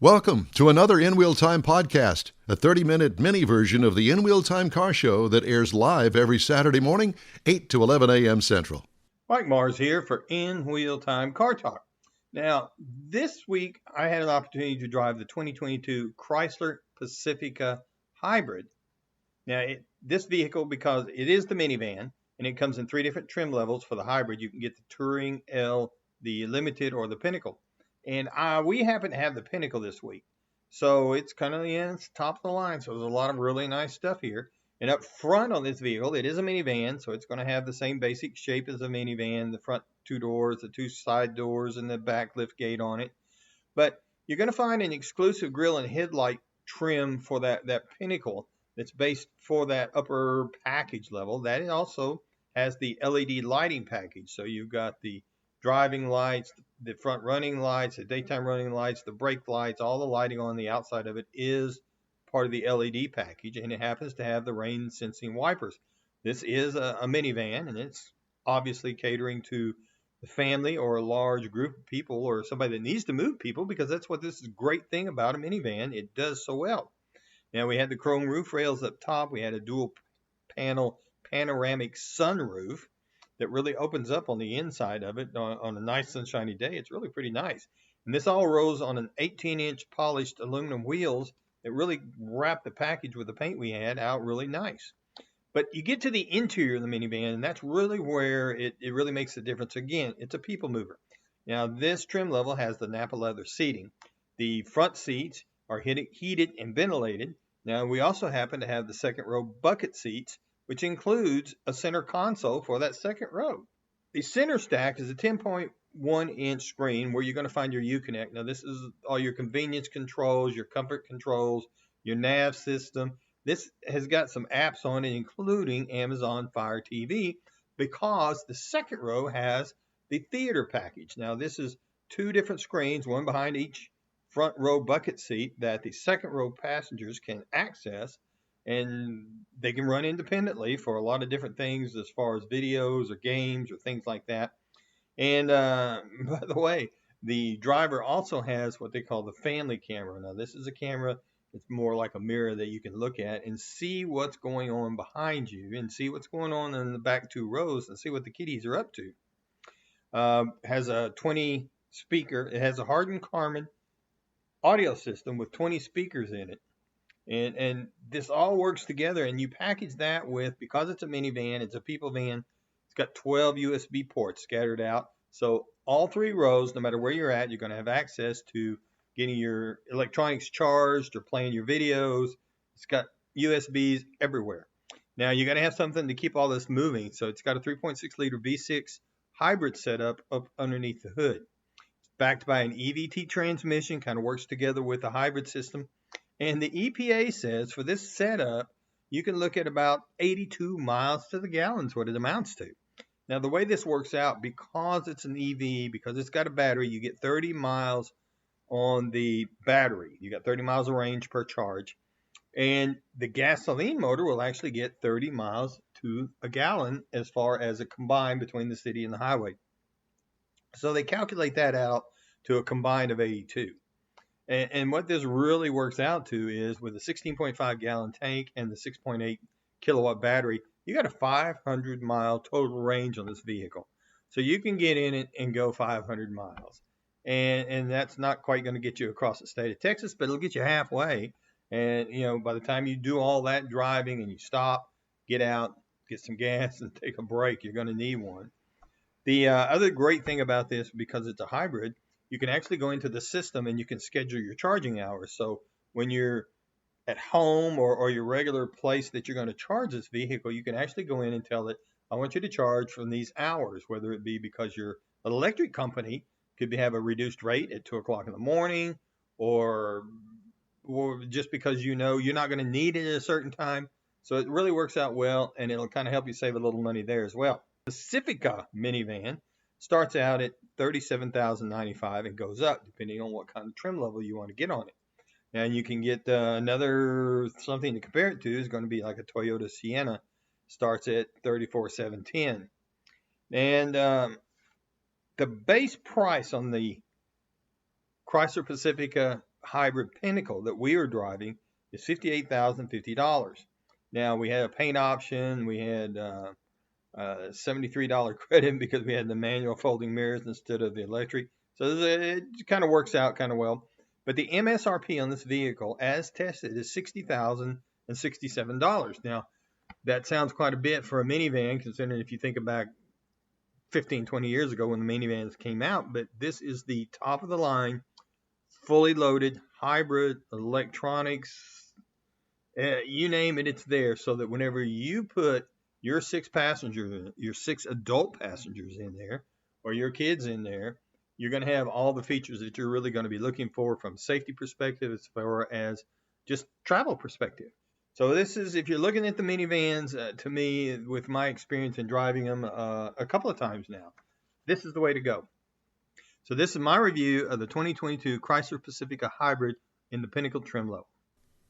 Welcome to another In Wheel Time podcast, a 30-minute mini version of the In Wheel Time car show that airs live every Saturday morning, 8 to 11 a.m. Central. Mike Mars here for In Wheel Time Car Talk. Now, this week I had an opportunity to drive the 2022 Chrysler Pacifica Hybrid. Now, this vehicle, because it is the minivan, and it comes in three different trim levels for the hybrid, you can get the Touring, L, the Limited, or the Pinnacle. And we happen to have the Pinnacle this week. So it's kind of, it's top of the line. So there's a lot of really nice stuff here. And up front on this vehicle, it is a minivan. So it's going to have the same basic shape as a minivan. The front two doors, the two side doors, and the back lift gate on it. But you're going to find an exclusive grille and headlight trim for that Pinnacle that's based for that upper package level. That it also has the LED lighting package. So you've got the driving lights, the front running lights, the daytime running lights, the brake lights, all the lighting on the outside of it is part of the LED package, and it happens to have the rain sensing wipers. This is a minivan, and it's obviously catering to the family or a large group of people or somebody that needs to move people, because that's what this is a great thing about a minivan. It does so well. Now, we had the chrome roof rails up top. We had a dual panel panoramic sunroof that really opens up on the inside of it on a nice sunshiny day. It's really pretty nice. And this all rolls on an 18-inch polished aluminum wheels that really wrap the package with the paint we had out really nice. But you get to the interior of the minivan, and that's really where it really makes a difference. Again, it's a people mover. Now, this trim level has the Napa leather seating. The front seats are heated and ventilated. Now, we also happen to have the second row bucket seats, which includes a center console for that second row. The center stack is a 10.1-inch screen where you're going to find your Uconnect. Now, this is all your convenience controls, your comfort controls, your nav system. This has got some apps on it, including Amazon Fire TV, because the second row has the theater package. Now, this is two different screens, one behind each front row bucket seat, that the second row passengers can access, and they can run independently for a lot of different things as far as videos or games or things like that. And by the way, the driver also has what they call the family camera. Now, this is a camera. It's more like a mirror that you can look at and see what's going on behind you and see what's going on in the back two rows and see what the kiddies are up to. Has a 20 speaker. It has a Hardin Karman audio system with 20 speakers in it. And this all works together, and you package that with, because it's a minivan, it's a people van, it's got 12 USB ports scattered out. So all three rows, no matter where you're at, you're going to have access to getting your electronics charged or playing your videos. It's got USBs everywhere. Now, you got to have something to keep all this moving. So it's got a 3.6-liter V6 hybrid setup up underneath the hood. It's backed by an EVT transmission, kind of works together with the hybrid system. And the EPA says for this setup, you can look at about 82 miles to the gallon is what it amounts to. Now, the way this works out, because it's an EV, because it's got a battery, you get 30 miles on the battery. You got 30 miles of range per charge. And the gasoline motor will actually get 30 miles to a gallon as far as a combined between the city and the highway. So they calculate that out to a combined of 82. And what this really works out to is, with a 16.5 gallon tank and the 6.8 kilowatt battery, you got a 500 mile total range on this vehicle. So you can get in it and go 500 miles. And that's not quite going to get you across the state of Texas, but it'll get you halfway. And, by the time you do all that driving and you stop, get out, get some gas and take a break, you're going to need one. The other great thing about this, because it's a hybrid, you can actually go into the system and you can schedule your charging hours. So when you're at home or your regular place that you're going to charge this vehicle, you can actually go in and tell it, I want you to charge from these hours, whether it be because your electric company could have a reduced rate at 2 o'clock in the morning, or just because you're not going to need it at a certain time. So it really works out well, and it'll kind of help you save a little money there as well. The Pacifica minivan starts out at $37,095 and goes up depending on what kind of trim level you want to get on it. Now, you can get another something to compare it to is going to be like a Toyota Sienna, starts at $34,710. And the base price on the Chrysler Pacifica Hybrid Pinnacle that we were driving is $58,050. Now, we had a paint option. We had $73 credit because we had the manual folding mirrors instead of the electric. So it kind of works out kind of well. But the MSRP on this vehicle, as tested, is $60,067. Now, that sounds quite a bit for a minivan, considering if you think about 15, 20 years ago when the minivans came out. But this is the top of the line, fully loaded, hybrid, electronics, you name it, it's there. So that whenever you put your 6 passengers, your 6 adult passengers in there, or your kids in there, you're going to have all the features that you're really going to be looking for from a safety perspective as far as just travel perspective. So this is, if you're looking at the minivans, to me, with my experience in driving them a couple of times now, this is the way to go. So this is my review of the 2022 Chrysler Pacifica Hybrid in the Pinnacle trim level.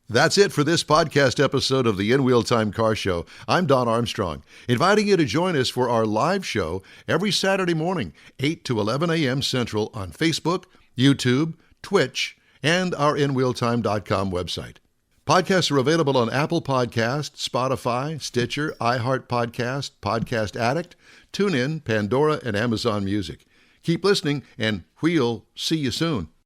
That's it for this podcast episode of the In Wheel Time Car Show. I'm Don Armstrong, inviting you to join us for our live show every Saturday morning, 8 to 11 a.m. Central on Facebook, YouTube, Twitch, and our InWheelTime.com website. Podcasts are available on Apple Podcasts, Spotify, Stitcher, iHeart Podcast, Podcast Addict, TuneIn, Pandora, and Amazon Music. Keep listening, and we'll see you soon.